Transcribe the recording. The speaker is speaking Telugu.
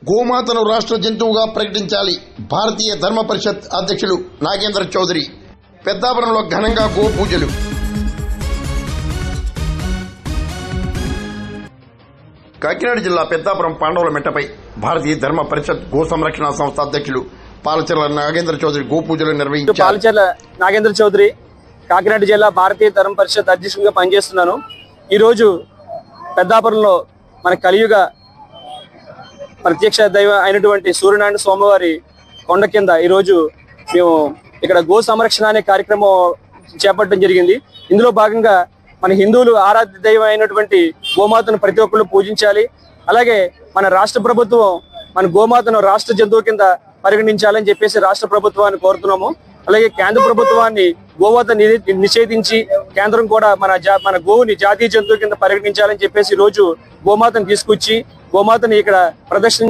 గోమాతను రాష్ట్ర జంతువుగా ప్రకటించాలి. భారతీయ ధర్మ పరిషత్ అధ్యక్షులు నాగేంద్ర చౌదరి. పెద్దాపురంలో ఘనంగా గో పూజలు. కాకినాడ జిల్లా పెద్దాపురం పాండవుల మెట్టపై భారతీయ ధర్మ పరిషత్ గో సంరక్షణ సంస్థ అధ్యక్షులు పాలచెర్ల నాగేంద్ర చౌదరి గో పూజలు నిర్వహించారు. పాలచెర్ల నాగేంద్ర చౌదరి కాకినాడ జిల్లా భారతీయ ధర్మ పరిషత్ అధ్యక్షుడిగా పనిచేస్తున్నాను. ఈరోజు పెద్దాపురంలో మన కలియుగ ప్రత్యక్ష దైవం అయినటువంటి సూర్యనారాయణ స్వామివారి కొండ కింద ఈరోజు మేము ఇక్కడ గో సంరక్షణ అనే కార్యక్రమం చేపట్టడం జరిగింది. ఇందులో భాగంగా మన హిందువులు ఆరాధ్య దైవం అయినటువంటి గోమాతను ప్రతి ఒక్కళ్ళు పూజించాలి. అలాగే మన రాష్ట్ర ప్రభుత్వం మన గోమాతను రాష్ట్ర జంతువు కింద పరిగణించాలని చెప్పేసి రాష్ట్ర ప్రభుత్వాన్ని కోరుతున్నాము. అలాగే కేంద్ర ప్రభుత్వాన్ని గోమాత నిషేధించి కేంద్రం కూడా మన గోవుని జాతీయ జంతువు కింద పరిగణించాలని చెప్పేసి ఈ రోజు గోమాతను తీసుకొచ్చి గోమాతని ఇక్కడ ప్రదర్శన